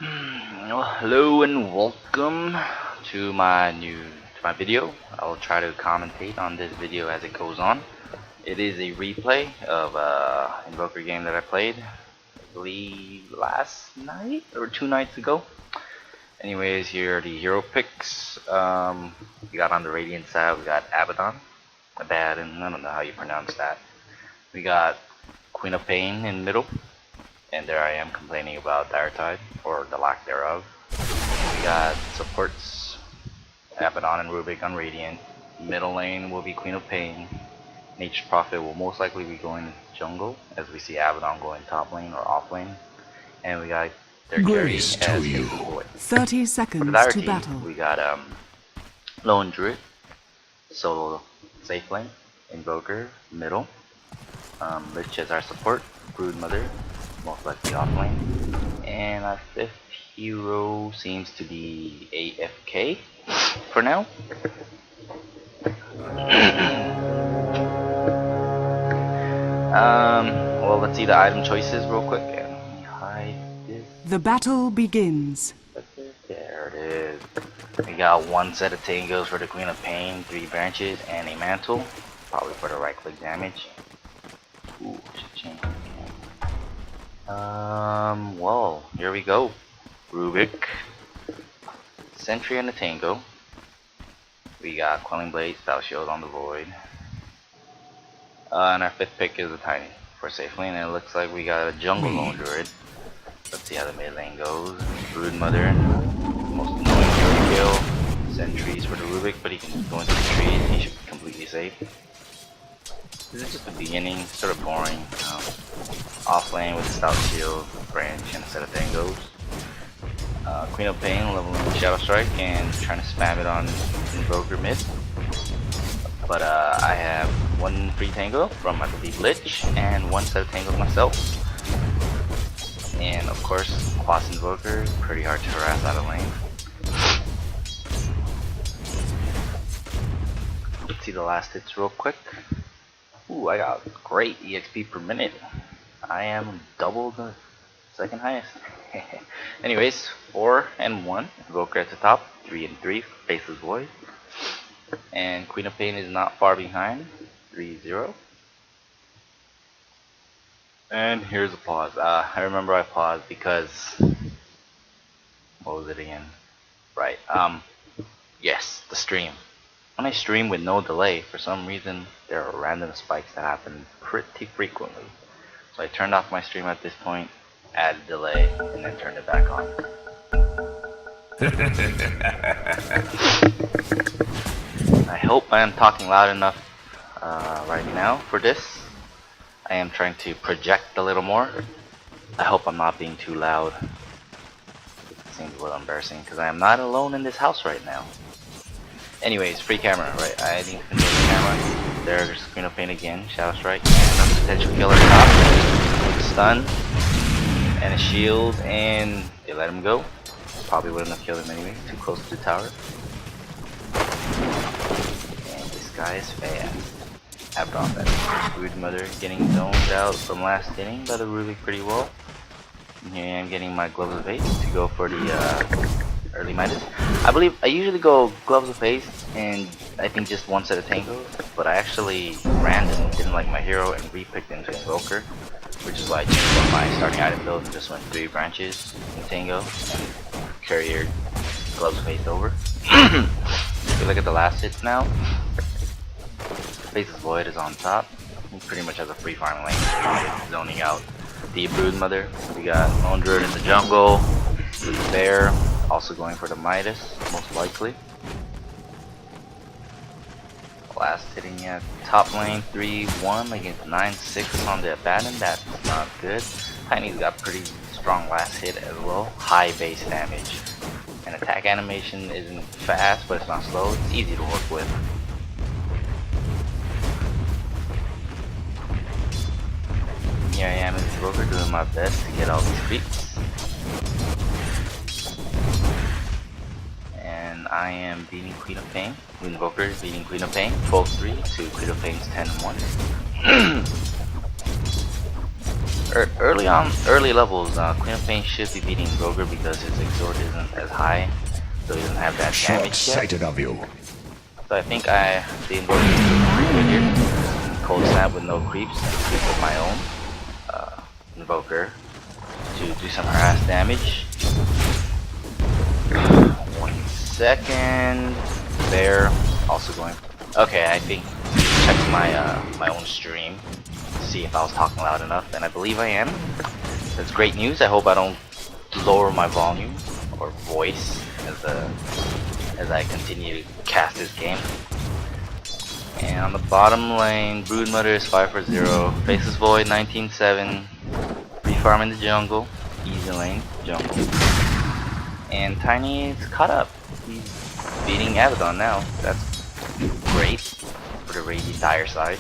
Well, hello and welcome to my video. I will try to commentate on this video as it goes on. It is a replay of Invoker game that I played, I believe last night or 2 nights ago. Anyways, here are the hero picks. We got on the Radiant side, we got Abaddon, Abaddon, I don't know how you pronounce that. We got Queen of Pain in middle. And there I am complaining about Dire Tide, or the lack thereof. We got supports, Abaddon and Rubik on Radiant. Middle lane will be Queen of Pain. Nature's Prophet will most likely be going jungle, as we see Abaddon going top lane or off lane. And we got their carry as his boy. 30 seconds For the Dire to team, battle. we got Lone Druid, solo safe lane, Invoker, middle. Lich as our support, Broodmother, most likely off lane, and our fifth hero seems to be AFK for now. Well, let's see the item choices real quick. And let me hide this. The battle begins. There it is. We got one set of tangos for the Queen of Pain, 3 branches, and a mantle, probably for the right click damage. Ooh, should change. Well, here we go. Rubik, Sentry and a Tango. We got Quelling Blade, Style Shield on the Void. And our fifth pick is a Tiny for safe lane. And it looks like we got a Jungle Lone Druid. Let's see how the mid lane goes. Broodmother, most annoying hero to kill. Sentries for the Rubik, but he can go into the trees. He should be completely safe. This is just the beginning, sort of boring. Off lane with Stout Shield, branch, and a set of tangos. Queen of Pain leveling Shadow Strike and trying to spam it on Invoker mid. But I have one free tango from I believe Lich and one set of tangos myself. And of course, Quas Invoker, pretty hard to harass out of lane. Let's see the last hits real quick. Ooh, I got great EXP per minute. I am double the second highest. Anyways, 4 and 1. Invoker at the top. 3 and 3. Faceless Void. And Queen of Pain is not far behind. 3-0. And here's a pause. I remember I paused because what was it again? Right. Yes, the stream. When I stream with no delay, for some reason there are random spikes that happen pretty frequently. So I turned off my stream at this point, added delay, and then turned it back on. I hope I am talking loud enough right now for this. I am trying to project a little more. I hope I'm not being too loud. It seems a little embarrassing because I am not alone in this house right now. Anyways, free camera, right? I need to control the camera. There's Queen of Pain again, Shadow Strike, and a potential killer top. With a stun, and a shield, and they let him go. Probably wouldn't have killed him anyway, too close to the tower. And this guy is fast. Abaddon better. Broodmother getting zoned out from last inning by the Rubik pretty well. And here I am getting my Gloves of Haste to go for the early Midas. I believe I usually go Gloves of Haste and I think just one set of tangos, but I actually random didn't like my hero and repicked into Invoker, which is why I changed up my starting item build and just went 3 branches in tango and carrier Gloves of Haste over. If you look at the last hits now, Faceless Void is on top. He pretty much has a free farm lane, zoning out the Broodmother. We got Lone Druid in the jungle, with the Bear, also going for the Midas, most likely. Last hitting at top lane, 3-1 against 9-6 on the Abaddon. That's not good. Tiny's got pretty strong last hit as well. High base damage. And attack animation isn't fast, but it's not slow. It's easy to work with. Here I am in the rover doing my best to get all these creeps. And I am beating Queen of Pain. Invoker is beating Queen of Pain. 12-3 to Queen of Pain's 10-1. early levels, Queen of Pain should be beating Roger because his exort isn't as high, so he doesn't have that damage yet. Short-sighted of you. So I think the Invoker is pretty good here. Cold Snap with no creeps, and creep with my own Invoker to do some harass damage. 1 second. There, also going. Okay, I think check my own stream, see if I was talking loud enough, and I believe I am. That's great news. I hope I don't lower my volume or voice as I continue to cast this game. And on the bottom lane, Broodmother is 5 for 0, Faceless Void 19-7, Refarm in the jungle, easy lane, jungle. And Tiny is caught up. He's beating Abaddon now. That's great for the Radiant Dire side.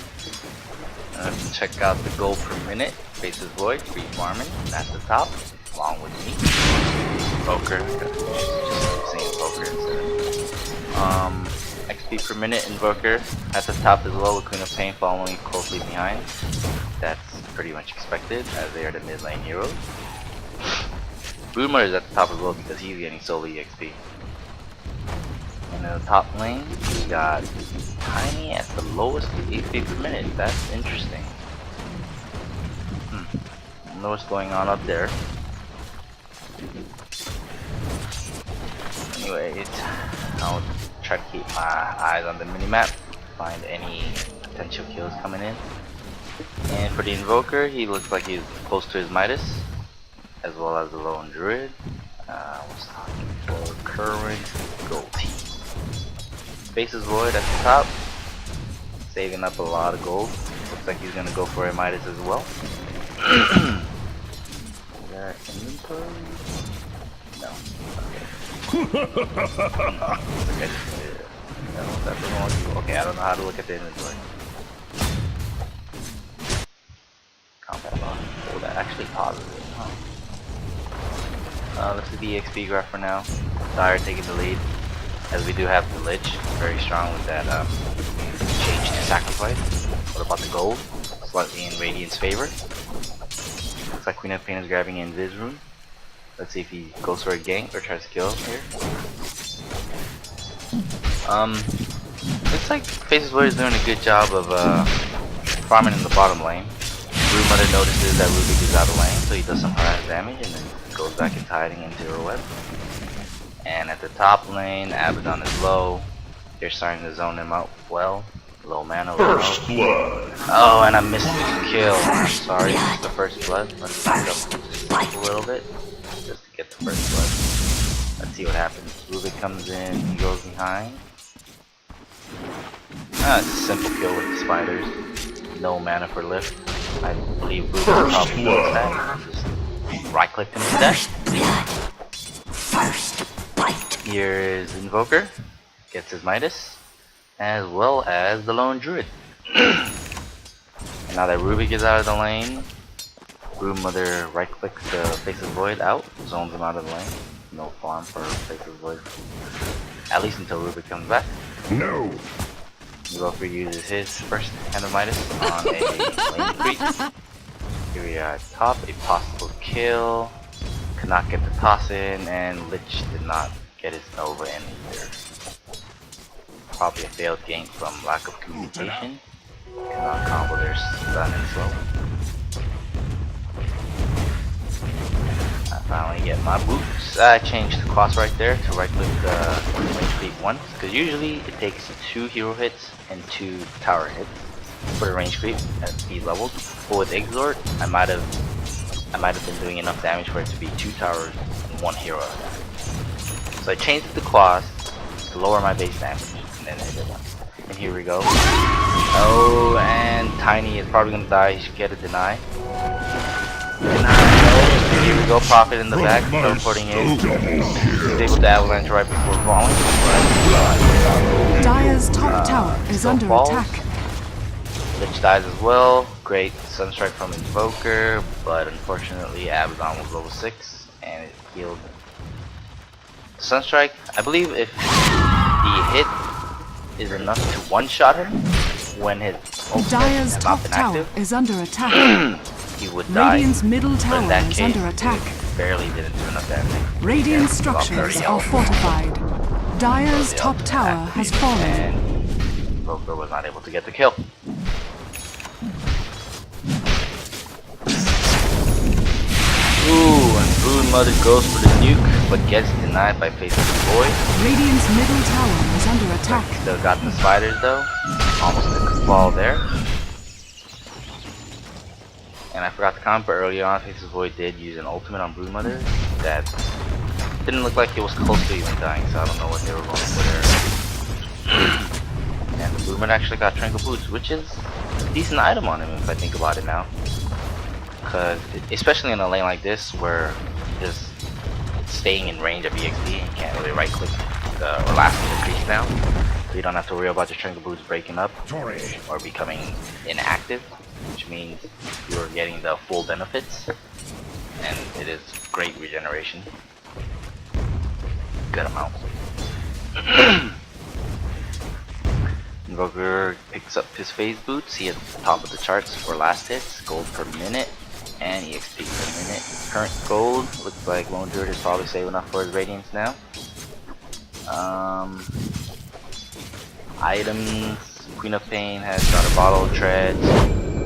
Check out the gold per minute. Faceless Void, free farming at the top, along with me. Poker, just saying poker instead. XP per minute Invoker at the top as well, with Queen of Pain following closely behind. That's pretty much expected, as they are the mid lane heroes. Boomer is at the top as well because he's getting solo EXP. And in the top lane, we got Tiny at the lowest HP per minute. That's interesting. I don't know what's going on up there. Anyway, I'll try to keep my eyes on the minimap, find any potential kills coming in. And for the Invoker, he looks like he's close to his Midas, as well as the Lone Druid. Was talking for current gold team. Faceless Void at the top, saving up a lot of gold. Looks like he's gonna go for a Midas as well. Is that inventory? No. Okay. No, that's the wrong. Okay, I don't know how to look at the inventory. Combat log. Oh, that actually pauses it. Huh. Let's do the XP graph for now. Dire taking the lead, as we do have the Lich, very strong with that change to sacrifice. What about the gold? Slightly in Radiant's favor. Looks like Queen of Pain is grabbing in Viz Rune. Let's see if he goes for a gank or tries to kill here. Looks like Faceless Void is doing a good job of farming in the bottom lane. Broodmother notices that Rubik is out of lane, so he does some harass damage and then goes back into hiding into her web. And at the top lane, Abaddon is low. They're starting to zone him out well. Low mana, low health. Oh, and I missed the kill. Sorry, it's the first blood. Let's back up a little bit just to get the first blood. Let's see what happens. Rubik comes in, he goes behind. It's a simple kill with the spiders. No mana for lift. I believe Rubik probably knows that. Just right clicked him to death. First bite. Here is Invoker. Gets his Midas, as well as the Lone Druid. Now that Rubik is out of the lane, Broodmother right clicks the Faceless Void out, zones him out of the lane. No farm for Faceless Void, at least until Rubik comes back. No. Invoker uses his first hand of Midas on a lane creep. Here we are at top, a possible kill. Could not get the toss in, and Lich did not get his Nova in either. Probably a failed gank from lack of communication. Cannot combo their stun and slow. I finally get my boots. I changed the class right there to right click the lane creep once, because usually it takes 2 hero hits and 2 tower hits for the range creep at these levels. But with Exort, I might have been doing enough damage for it to be 2 towers and 1 hero attack. So I changed the class to lower my base damage, and then hit it once. And here we go. Oh, and Tiny is probably gonna die. He should get a deny. Deny. Here we go. Prophet in the back, teleporting in. He's able to avalanche right before falling. Dire's top tower is under attack. Lich dies as well. Great Sunstrike from Invoker, but unfortunately Abaddon was level 6 and it healed. Sunstrike, I believe if the hit is enough to one-shot him when his ultimate Dire's has top not been tower active, is under attack. he would die. Radiant's middle But in tower that is case, under attack. it barely didn't do enough damage. Radiant Yeah, about 30 structures are health. fortified. Dire's The top ultimate tower has activated, fallen. and Invoker was not able to get the kill. Ooh, and Broodmother goes for the nuke, but gets denied by Faceless Void. Radiant's middle tower is under attack. Still got the spiders though. Almost took a fall there. And I forgot to comment, but earlier on, Faceless Void did use an ultimate on Broodmother that didn't look like it was close to even dying, so I don't know what they were going for there. And the Broodmother actually got Tranquil Boots, which is a decent item on him if I think about it now. Because, especially in a lane like this, where just staying in range of EXP, you can't really right click or last click the crease down. So you don't have to worry about your Tranquil Boots breaking up or becoming inactive, which means you're getting the full benefits. And it is great regeneration. Good amount. Invoker picks up his phase boots. He is at the top of the charts for last hits, gold per minute, and EXP per minute. Current gold looks like Lone Druid is probably saving up for his radiance now. Items: Queen of Pain has got a bottle of treads.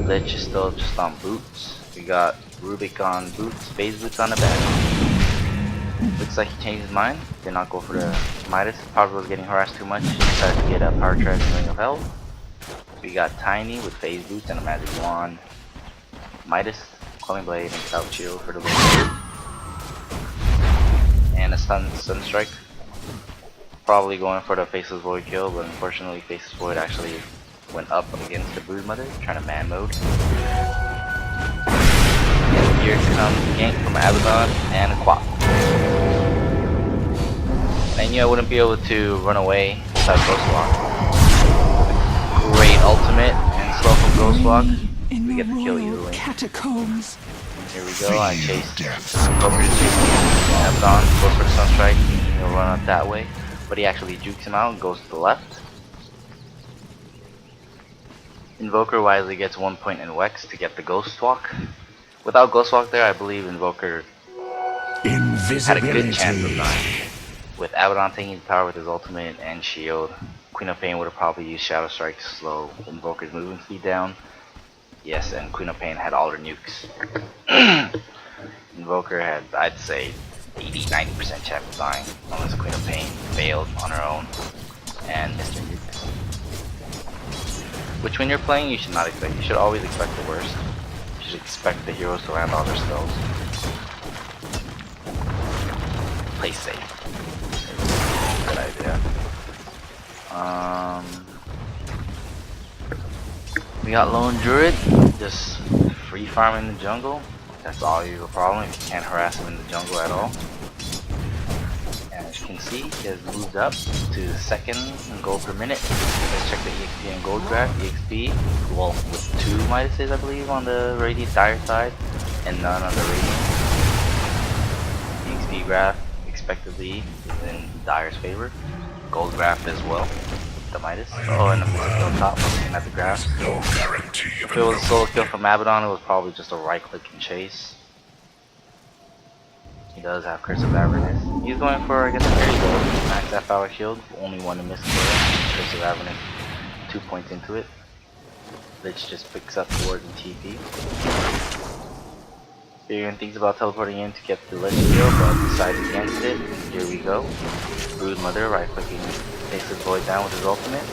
Lich is still just on boots. We got Rubik on boots, phase boots on the back. Looks like he changed his mind. Did not go for the Midas. Probably was getting harassed too much. Decided to get a power tread and Ring of Health. We got Tiny with phase boots and a magic wand. Midas, Calling Blade, and Cloud Shield for the win. And a stun strike. Probably going for the Faceless Void kill, but unfortunately Faceless Void actually went up against the Broodmother, trying to man mode. And here comes the gank from Abaddon and a Quap. I knew I wouldn't be able to run away without Ghost Walk. Great ultimate and slow from Ghost Walk. We get the kill either way. Catacombs. Here we go, I chased Abaddon, goes for the Sunstrike, he'll run out that way. But he actually jukes him out and goes to the left. Invoker wisely gets 1 point in Wex to get the Ghost Walk. Without Ghost Walk there, I believe Invoker had a good chance of dying. With Abaddon taking the tower with his ultimate and shield, Queen of Pain would have probably used Shadow Strike to slow Invoker's movement speed down. Yes, and Queen of Pain had all her nukes. Invoker had, I'd say, 80-90% chance of dying, unless Queen of Pain failed on her own and missed her nuke. Which when you're playing, you should not expect. You should always expect the worst. You should expect the heroes to land all their spells. Play safe. Good idea. We got Lone Druid, just free farming in the jungle. That's all your problem if you can't harass him in the jungle at all. And as you can see, he has moved up to second in gold per minute. Let's check the EXP and gold graph. EXP, well, with 2 Midases I believe on the Radiant Dire side, and none on the Radiant. EXP graph expectedly is in Dire's favor. Gold graph as well. The Midas. Oh, and the Mystical on top, looking at the graph. No guarantee If it was a solo kill from Abaddon, it was probably just a right click and chase. He does have Curse of Avernus. He's going for, I guess, a very low max F-Hour shield. Only one to miss for Curse of Avernus. 2 points into it. Lich just picks up towards the TP. Figuring things about teleporting in to get the Lich kill, but decides against it. Here we go. Broodmother right clicking Faceless Void down with his ultimate.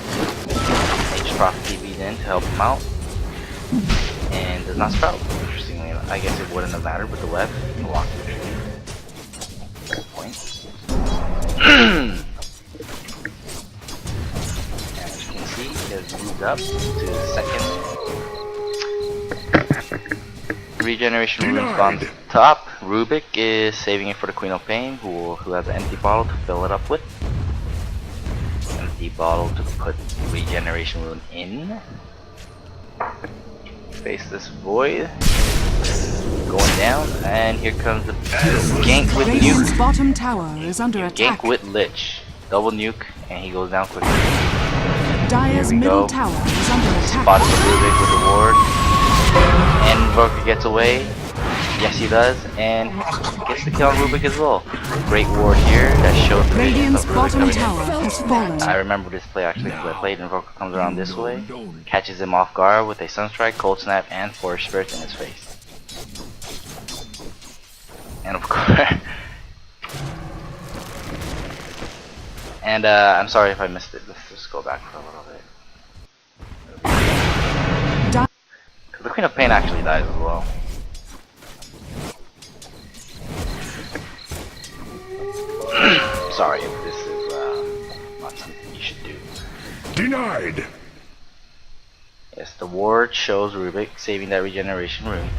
H-Proc TV'd in to help him out. And does not sprout. Interestingly, I guess it wouldn't have mattered with the web. He walked the tree. Fair point. And as you can see, he has moved up to second. Regeneration runes on the top. Rubik is saving it for the Queen of Pain, who has an empty bottle to fill it up with. Empty bottle to put regeneration rune in. Faceless Void going down, and here comes the gank with Radiant's nuke. bottom tower is under attack. Gank with Lich, double nuke, and he goes down quickly. Dire's Here we middle go. tower is under attack. Spotted the Rubik with the ward. And Invoker gets away. Yes, he does, and gets the kill on Rubik as well. Great ward here that shows the vision Radiant's of Rubik bottom coming tower in. has fallen. I remember this play actually because I played. Invoker comes around this way, catches him off guard with a Sunstrike, Cold Snap, and Force Spirit in his face. And of course, and I'm sorry if I missed it. Let's just go back for a little bit. Because the Queen of Pain actually dies as well. Sorry if this is not something you should do. Denied. Yes, the ward shows Rubik saving that regeneration rune.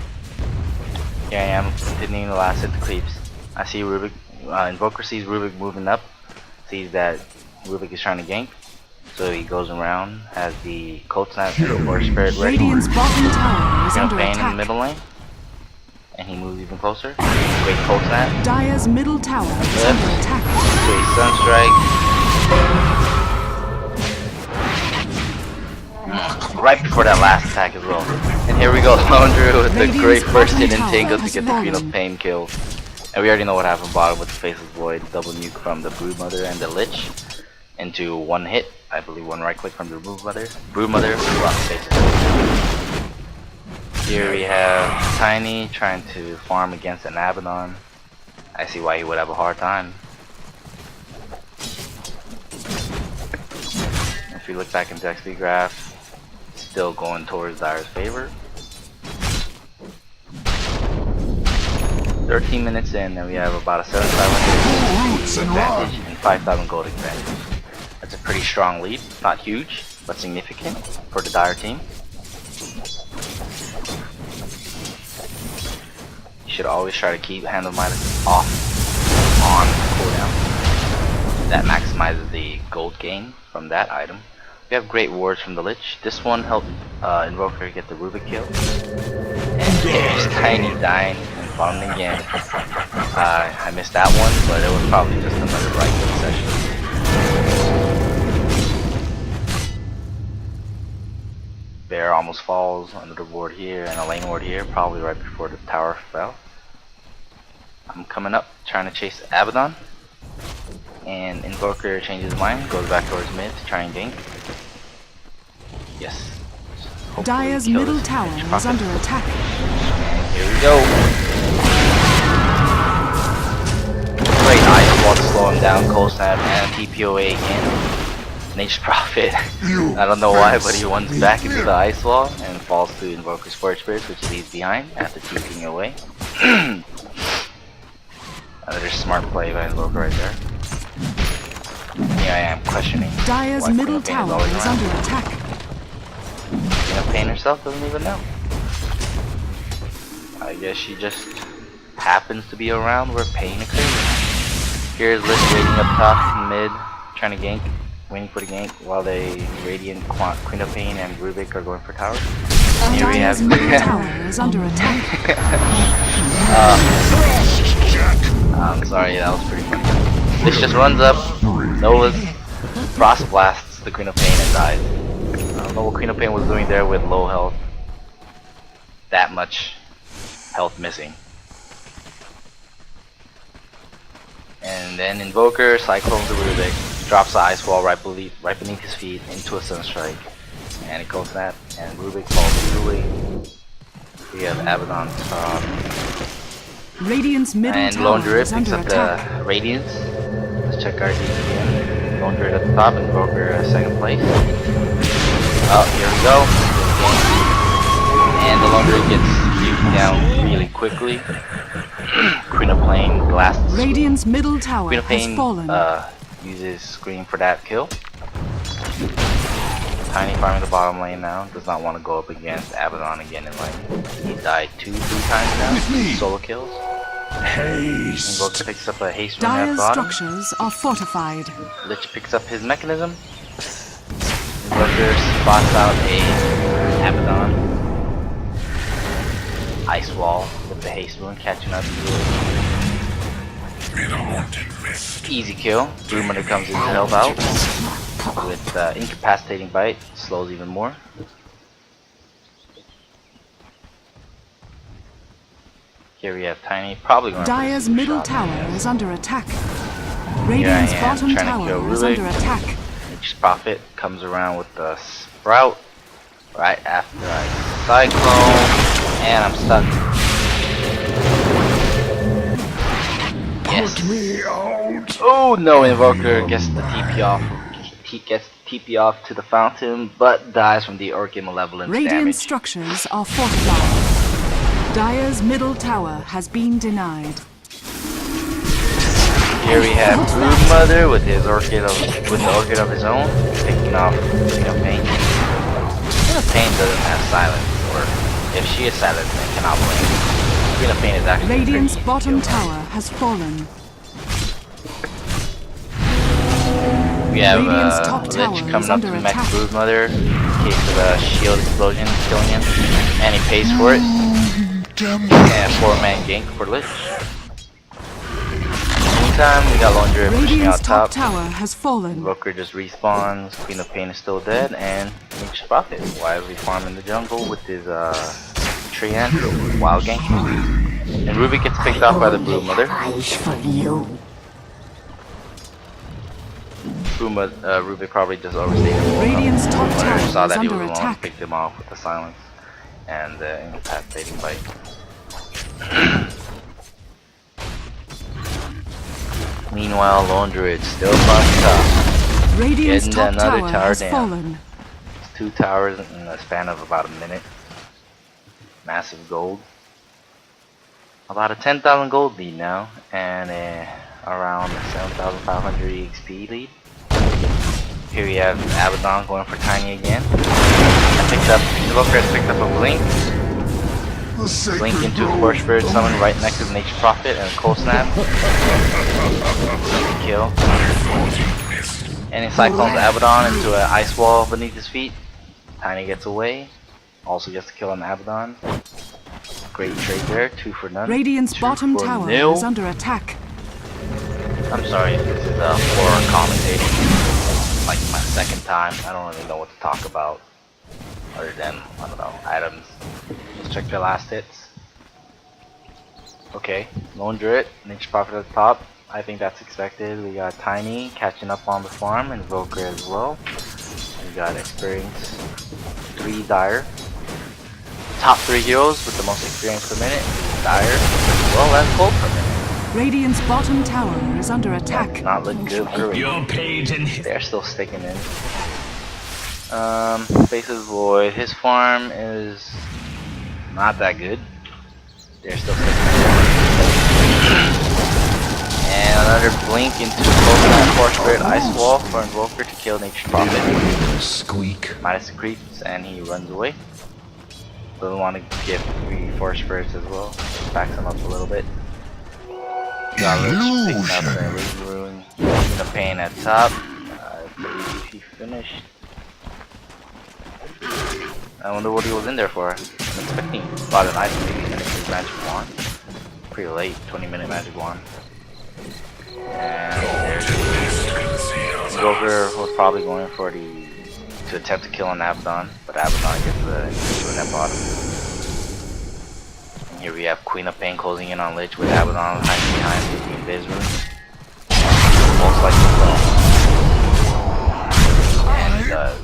Here I am continuing the last hit the creeps. I see Rubik, Invoker sees Rubik moving up, sees that Rubik is trying to gank, so he goes around, has the Cold Snap and the Force Spirit ready. Radiant's bottom tower is under Pain in the attack. middle lane, and he moves even closer. Great Cold Snap. Dire's middle tower is Yep. under attack. Great Sunstrike. Right before that last attack as well. And here we go, Laundry with the great first hit in Tango to get the Queen of Pain kill. And we already know what happened bottom with the Faceless Void, double nuke from the Broodmother and the Lich into one hit. I believe one right click from the Broodmother. Broodmother, Faceless Void. Here we have Tiny trying to farm against an Abaddon. I see why he would have a hard time. If you look back into XP graph, still going towards Dire's favor. 13 minutes in and we have about a 7,500 advantage and 5,000 gold advantage. That's a pretty strong lead, not huge, but significant for the Dire team. You should always try to keep Hand of Midas off on cooldown. That maximizes the gold gain from that item. We have great wards from the Lich. This one helped Invoker get the Rubik kill. And there's Tiny dying and falling again. I missed that one, but it was probably just another right click session. Bear almost falls under the ward here and a lane ward here, probably right before the tower fell. I'm coming up, trying to chase Abaddon. And Invoker changes his mind, goes back towards mid to try and gank. Yes. Dire's middle tower is under attack. And here we go. Great Ice Wall to slow him down, Cold Snap and TPOA again. Nature's Prophet. I don't know why, but he runs back into the Ice Wall and falls to Invoker's Force Spirit, which he leaves behind after TPing away. Another smart play by Invoker right there. Here I am questioning. Dire's middle tower is under attack. Queen of Pain herself doesn't even know. I guess she just happens to be around where pain occurs. Here's Lich waiting up top, mid, trying to gank, waiting for the gank, while the Radiant Queen of Pain and Rubik are going for tower. Here we have. Dire's middle tower is under attack. I'm sorry, that was pretty funny. Lich just runs up, Nova's Frost blasts the Queen of Pain and dies. I don't know what Queen of Pain was doing there with low health. That much health missing. And then Invoker cyclones the Rubik, drops the Ice Wall right beneath his feet into a Sunstrike. And it goes that, and Rubik falls through. We have Abaddon top. Radiant's middle And tower Laundry is picks under up attack. the Radiance. Let's check our team again. Laundry at the top, Invoker second place. Oh, here we go. And the Laundry gets nuked down really quickly. Queen of Pain blasts. Radiant's middle tower Queen of has Pain fallen. uses Scream for that kill. Tiny farming the bottom lane now. Does not want to go up against Abaddon again in lane. He died 2-3 times now. Solo kills. Haste. Invoker picks up a haste rune at Dire's bottom. structures are fortified. Lich picks up his mechanism. Invoker spots out a Abaddon. Ice Wall with the haste rune catching up easily. Easy kill. Broodmother comes in to help out with incapacitating bite, slows even more. Here we have Tiny, probably going Dire's for the middle shot. tower is under attack. Here I Radiant's am, bottom trying to kill tower is Rubik. under attack. Each Prophet comes around with the Sprout right after I Cyclone, and I'm stuck. Yes. Put me out. Oh no, Invoker gets the TP off. He gets the TP off to the fountain, but dies from the Orchid Malevolence Radiant damage. structures are fortified. Dire's middle tower has been denied. Here we have Broodmother with his orchid of his own, picking off Queen of Pain. Queen of Pain doesn't have silence, or if she is silent, then cannot blink. Queen of Pain is actually Radiant's pretty bottom easy to kill. tower has fallen. We have Radiant's top Lich tower is coming up under to mech attack. Broodmother in case of a shield explosion killing him, and he pays for it. And 4-man gank for Lich. Meantime, we got Laundry pushing Radiant's out top top. tower has fallen. Invoker just respawns, Queen of Pain is still dead, and Nature's Prophet wisely farming the jungle with his Treant, wild ganking. And Ruby gets picked off by the Broodmother. Ruby probably just overstayed him. Radiant's top tower Saw is that he under was alone, attack. picked him off with the silence and incapacitating bite. Meanwhile, Lone Druid still on top. Radiant's Getting top another tower tower has down. fallen. It's 2 towers in the span of about a minute. Massive gold. About a 10,000 gold lead now, and around 7,500 EXP lead. Here we have Abaddon going for Tiny again. Invoker has picked up a Blink. Blink into a Force Spirit Summon right next to the Nature's Prophet and a Cold Snap. Kill. And he cyclones Abaddon into an Ice Wall beneath his feet. Tiny gets away. Also gets to kill an Abaddon. Great trade there, 2 for none. Radiant's 2 bottom for tower nil. is under attack. I'm sorry if this is for commentating. Like my second time. I don't really know what to talk about other than, I don't know, items. Let's check the last hits. Okay, Lone Druid, Nature's Prophet at the top. I think that's expected. We got Tiny catching up on the farm, Invoker as well. We got Experience 3 Dire. Top 3 heroes with the most experience per minute. Dire, well, that's gold per minute. Radiant's bottom tower is under attack. Not look good for Your page and They're still sticking in. Faces Void. His farm is not that good. They're still sticking in. And another blink into Pokemon Force Spirit Ice Wall for Invoker to kill Nature's Prophet. squeak. Minus the creeps, and he runs away. Doesn't want to give 3 Force Spirits as well. Backs him up a little bit. Got Lich picking up the Illusion Ruin. The Pain at top. I believe he finished. I wonder what he was in there for. I'm expecting about an item maybe finish his magic wand. Pretty late, 20-minute magic wand. And there's Invoker was probably going for to attempt to kill an Abaddon, but Abaddon gets the initial net bottom. And here we have Queen of Pain closing in on Lich with Abaddon hiding behind the Invis Room. Most likely well. And it does.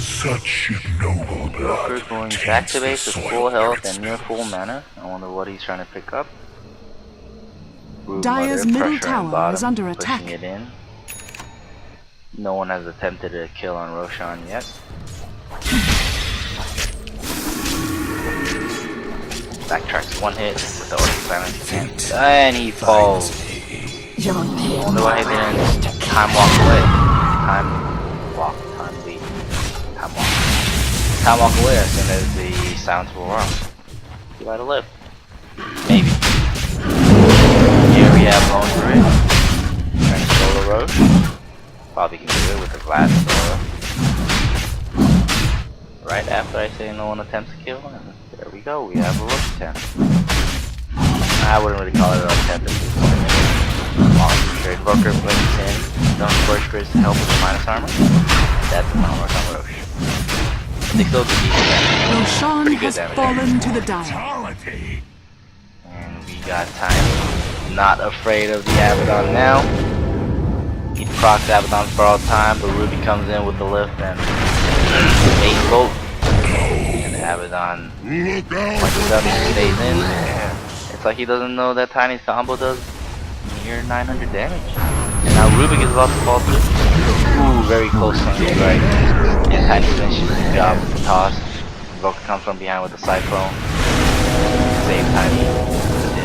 Such ignoble Invoker blood. going back to base with full health and near full mana. I wonder what he's trying to pick up. Dire's Broodmother middle pressuring tower bottom, is under pushing attack. it in. No one has attempted a kill on Roshan yet. Backtracks 1 hit with the Orchid Silence, and he falls. I wonder why he didn't time walk away. Time walk away as soon as the sounds were off. You might have lived. Maybe. Here we have Lone Druid trying to solo Roche. Probably can do it with the glass solo. Right after I say no one attempts to kill, and there we go, we have a Roche attempt. I wouldn't really call it an attempt at this point. Long trade Invoker blinks in, don't Force Grid to help with the minus armor. That's the non-work on Roche. 602 defense. Roshan Pretty good has damage. fallen to the Dire. Brutality. And we got Tiny. Not afraid of the Abaddon now. He procs Abaddon for all time, but Ruby comes in with the lift and 8 volt. And the Abaddon Look out! punches up and stays in. It's like he doesn't know that Tiny's combo does near 900 damage. And now Rubik is about to fall through. Ooh, very close angle, right? And Tiny finishes the job with the toss. Invoker comes from behind with the Cyclone. Save Tiny.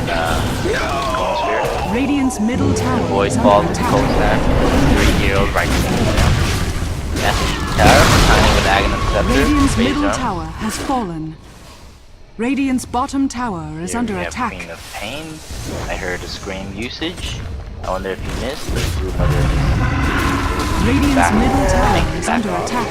And Golden Spirit. Radiant's middle tower Void is falls under with attack. Cold Snap. 3 heroes right down. That's Tower. Tiny with Aghanim Scepter. Radiant's Phase middle jump. tower has fallen. Radiant's bottom tower is Here under we have attack. Queen of Pain. I heard a scream usage. I wonder if you missed the group mother. Radiant's Back. middle tower Thank you, is back under off. attack.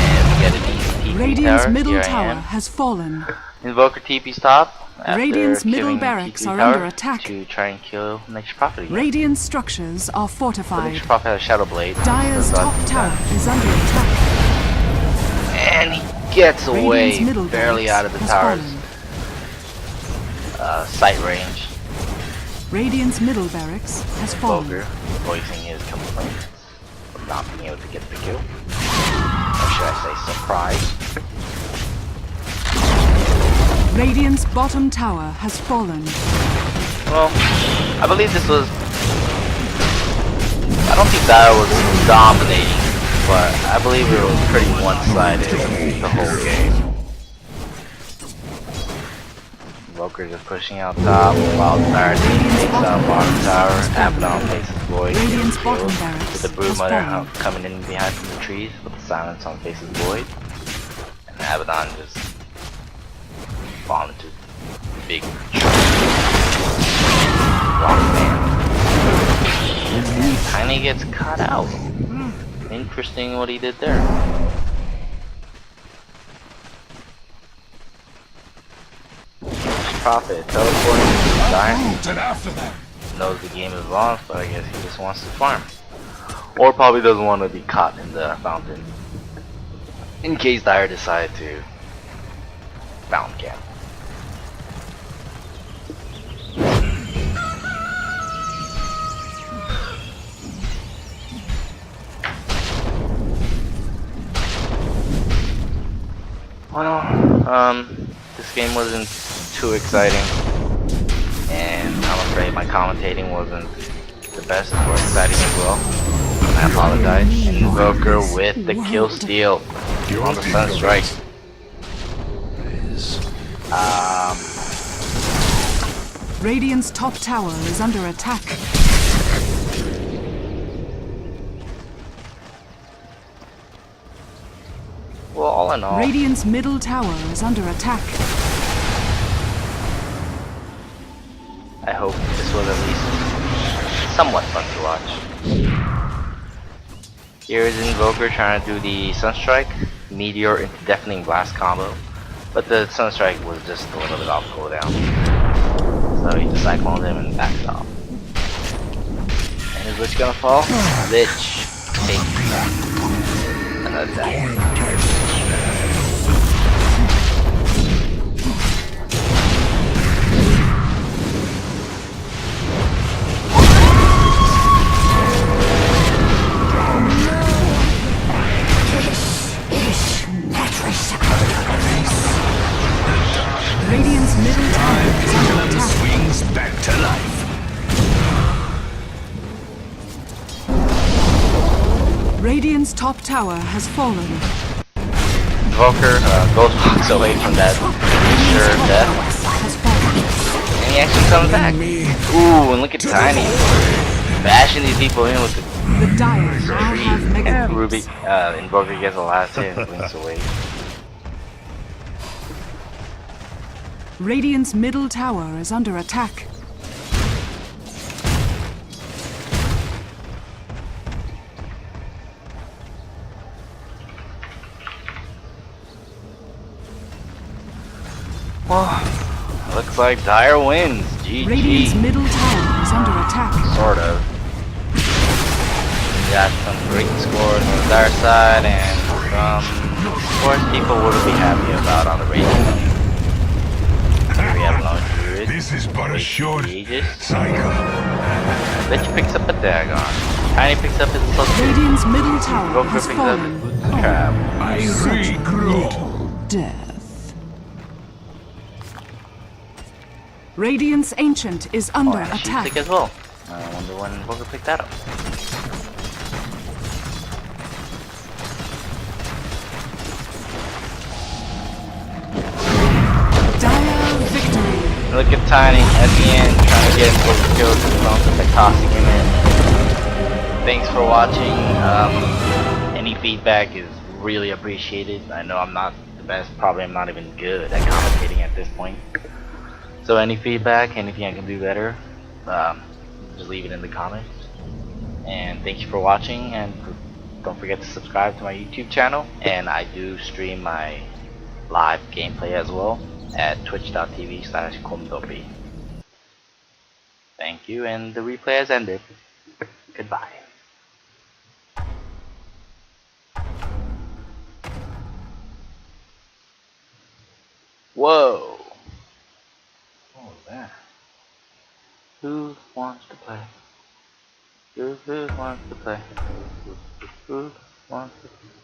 And we get an easy TP Radiant's tower. middle Here I tower am. has fallen. Invoker TP's top. After Radiant's middle killing barracks TP are tower under attack. to try and kill Nature's Prophet again. Radiant structures are But fortified. Nature's Prophet has a Shadow Blade. Dire's so top that's tower done. is under attack. And he gets away Radiant's middle barely barracks out of the has tower's fallen. sight range. Radiant's middle barracks has Invoker fallen. voicing his complaints of not being able to get the kill. Or should I say surprise? Radiant's bottom tower has fallen. Well, I believe this was... I don't think Dire was dominating, but I believe it was pretty one-sided the whole game. Invoker just pushing out top, while Dire takes out bottom tower, Abaddon faces Void, Radiant's kills, bottom barracks with the has Broodmother fallen. coming in behind from the trees with the silence on faces Void, and Abaddon just falling into big wrong man. Tiny gets cut out. Interesting what he did there. Prophet teleporting to Dire. And after that, Knows the game is lost, but I guess he just wants to farm. Or probably doesn't want to be caught in the fountain. In case Dire decide to fountain camp. Well, this game wasn't too exciting, and I'm afraid my commentating wasn't the best or exciting as well. I apologize. Invoker with the kill steal on the Sunstrike. Radiant's top tower is under attack. Well, all in all, Radiant's middle tower is under attack. I hope this was at least somewhat fun to watch. Here is Invoker trying to do the Sunstrike, Meteor into Deafening Blast combo, but the Sunstrike was just a little bit off cooldown. So he just cyclones him and backs off. And is Lich gonna fall? Lich takes another attack. Radiant's middle tower is under attack. swings back to life. Radiant's top tower has fallen. Invoker goes blocks away from that sure death, Has fallen. and he actually comes back. Ooh, and look at Tiny bashing these people in with the The Dire now have mega Ruby. creeps. Invoker gets the last hit and blinks away. Radiant's middle tower is under attack. Well, looks like Dire wins. Radiant's GG. middle tower is under attack. Sort of. We got some great scores on the Dire side and Of course, people wouldn't be happy about on the radio. Here we have Lone Druid. This is but a short Aegis. cycle. Bet you picks up a Dagon. Tiny picks up his plus 2. Radiant's middle tower Invoker has picks up fallen. his trap. I regrow. Death. Radiant's ancient is Oh, under and a sheep attack. stick as well. I wonder when Invoker picked that up. Dire victory. Look at Tiny at the end trying to get Invoker kills his own by tossing him in. Thanks for watching. Any feedback is really appreciated. I know I'm not the best, probably I'm not even good at commentating at this point. So any feedback, anything I can do better, just leave it in the comments. And thank you for watching, and don't forget to subscribe to my YouTube channel. And I do stream my live gameplay as well at twitch.tv/Gomdopi. Thank you, and the replay has ended. Goodbye. Whoa! What was that? Who wants to play? Who wants to play? Who wants to play?